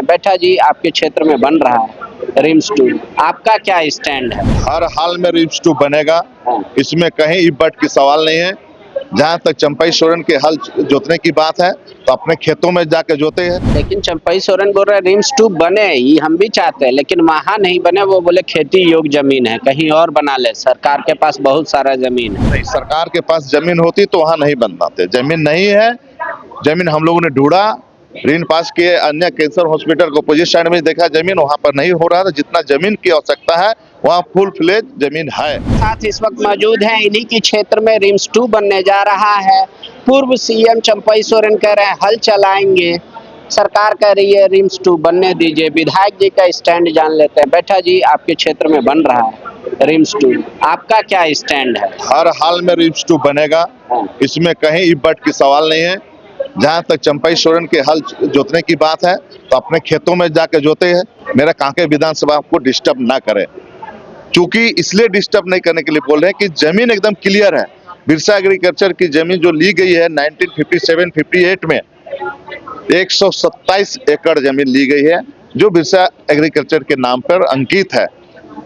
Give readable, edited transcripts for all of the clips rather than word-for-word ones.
बेटा जी, आपके क्षेत्र में बन रहा है रिम्स 2, आपका क्या स्टैंड है? हर हाल में रिम्स 2 बनेगा, हाँ। इसमें कहीं इब्बट की सवाल नहीं है। जहाँ तक चंपई सोरेन के हल जोतने की बात है तो अपने खेतों में जाके जोते हैं। लेकिन चंपई सोरेन बोल रहे हैं रिम्स 2 बने, ये हम भी चाहते हैं, लेकिन वहाँ नहीं बने। वो बोले खेती योग्य जमीन है, कहीं और बना ले, सरकार के पास बहुत सारा जमीन है। नहीं, सरकार के पास जमीन होती तो वहाँ नहीं बनवाते। जमीन नहीं है, जमीन हम लोगों ने ढूंढा, ऋण पास किए, अन्य कैंसर हॉस्पिटल को अपोजिट साइड में देखा, जमीन वहाँ पर नहीं हो रहा था। जितना जमीन की आवश्यकता है वहाँ फुल फ्लेज जमीन है। साथ इस वक्त मौजूद हैं, इन्हीं की क्षेत्र में रिम्स 2 बनने जा रहा है। पूर्व सीएम चंपई सोरेन कह रहे हैं हल चलाएंगे, सरकार कह रही है रिम्स 2 बनने दीजिए। विधायक जी का स्टैंड जान लेते हैं। बेटा जी, आपके क्षेत्र में बन रहा है रिम्स 2, आपका क्या स्टैंड है? हर हाल में रिम्स 2 बनेगा, इसमें कहीं इब्बट की सवाल नहीं है। जहाँ तक चंपई सोरेन के हल जोतने की बात है तो अपने खेतों में जाके जोते हैं। मेरा कांके विधानसभा को डिस्टर्ब ना करे, क्योंकि इसलिए डिस्टर्ब नहीं करने के लिए बोल रहे हैं कि जमीन एकदम क्लियर है। बिरसा एग्रीकल्चर की जमीन जो ली गई है 1957-58 में 127 एकड़ जमीन ली गई है, जो बिरसा एग्रीकल्चर के नाम पर अंकित है।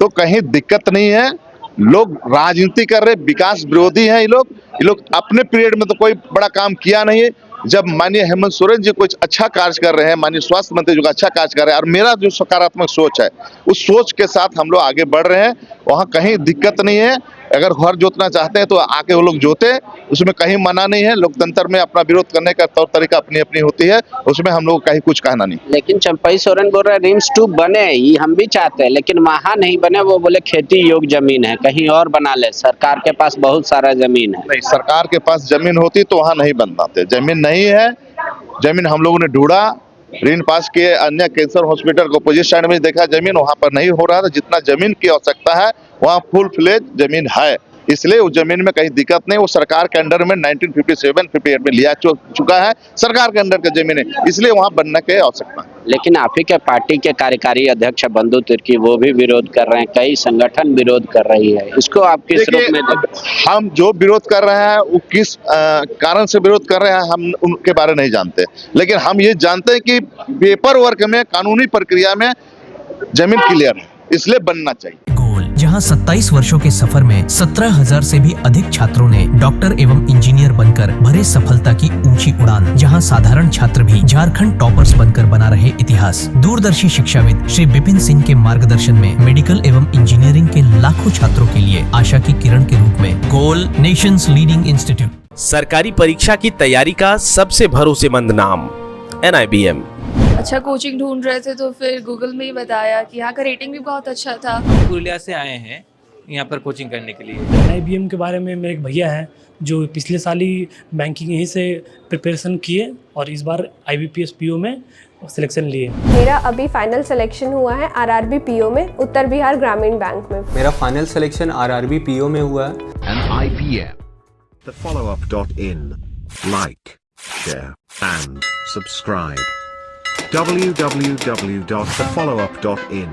तो कहीं दिक्कत नहीं है। लोग राजनीति कर रहे, विकास विरोधी हैं ये लोग अपने पीरियड में तो कोई बड़ा काम किया नहीं है। जब माननीय हेमंत सोरेन जी कुछ अच्छा कार्य कर रहे हैं, माननीय स्वास्थ्य मंत्री जो अच्छा कार्य कर रहे हैं, और मेरा जो सकारात्मक सोच है उस सोच के साथ हम लोग आगे बढ़ रहे हैं। वहाँ कहीं दिक्कत नहीं है। अगर घर जोतना चाहते हैं तो आके वो लोग जोते, उसमें कहीं मना नहीं है। लोकतंत्र में अपना विरोध करने का तौर तरीका अपनी अपनी होती है, उसमें हम लोग कहीं कुछ कहना नहीं। लेकिन चंपई सोरेन बोल रहे हैं रिम्स 2 बने, ये हम भी चाहते हैं, लेकिन वहाँ नहीं बने। वो बोले खेती योग्य जमीन है, कहीं और बना ले, सरकार के पास बहुत सारा जमीन है। नहीं, सरकार के पास जमीन होती तो वहाँ नहीं बनवाते। जमीन नहीं है, जमीन हम लोगों ने ढूंढा, ऋण पास किए, अन्य कैंसर हॉस्पिटल को अपोजिट साइड में देखा, जमीन वहाँ पर नहीं हो रहा था। जितना जमीन की आवश्यकता है वहाँ फुल फ्लेज जमीन है, इसलिए उस जमीन में कहीं दिक्कत नहीं। वो सरकार के अंडर में 1957-58 में लिया चुका है, सरकार के अंडर का जमीन है, इसलिए वहाँ बनने की आवश्यकता है। लेकिन आप ही के पार्टी के कार्यकारी अध्यक्ष बंधु तिर्की वो भी विरोध कर रहे हैं, कई संगठन विरोध कर रही है, इसको आप किस रूप में देखते हैं? हम जो विरोध कर रहे हैं वो किस कारण से विरोध कर रहे हैं हम उनके बारे नहीं जानते, लेकिन हम ये जानते हैं कि पेपर वर्क में, कानूनी प्रक्रिया में जमीन क्लियर है, इसलिए बनना चाहिए। जहां 27 वर्षों के सफर में 17,000 से भी अधिक छात्रों ने डॉक्टर एवं इंजीनियर बनकर भरे सफलता की ऊंची उड़ान, जहां साधारण छात्र भी झारखंड टॉपर्स बनकर बना रहे इतिहास। दूरदर्शी शिक्षाविद श्री विपिन सिंह के मार्गदर्शन में मेडिकल एवं इंजीनियरिंग के लाखों छात्रों के लिए आशा की किरण के रूप में गोल नेशंस लीडिंग इंस्टीट्यूट। सरकारी परीक्षा की तैयारी का सबसे भरोसेमंद नाम NIBM। अच्छा कोचिंग ढूंढ रहे थे तो फिर गूगल में ही बताया कि यहाँ का रेटिंग भी बहुत अच्छा था। पुरुलिया से आए हैं यहाँ पर कोचिंग करने के लिए। NIBM के बारे में मेरे एक भैया हैं जो पिछले साल ही बैंकिंग यहीं से प्रिपरेशन किए और इस बार IBPS PO में सिलेक्शन लिए। मेरा अभी फाइनल सिलेक्शन हुआ है RRB PO में, उत्तर बिहार ग्रामीण बैंक में। मेरा फाइनल सिलेक्शन RRB PO में हुआ है। NIBM, thefollowup.in. Like, share and subscribe. www.thefollowup.in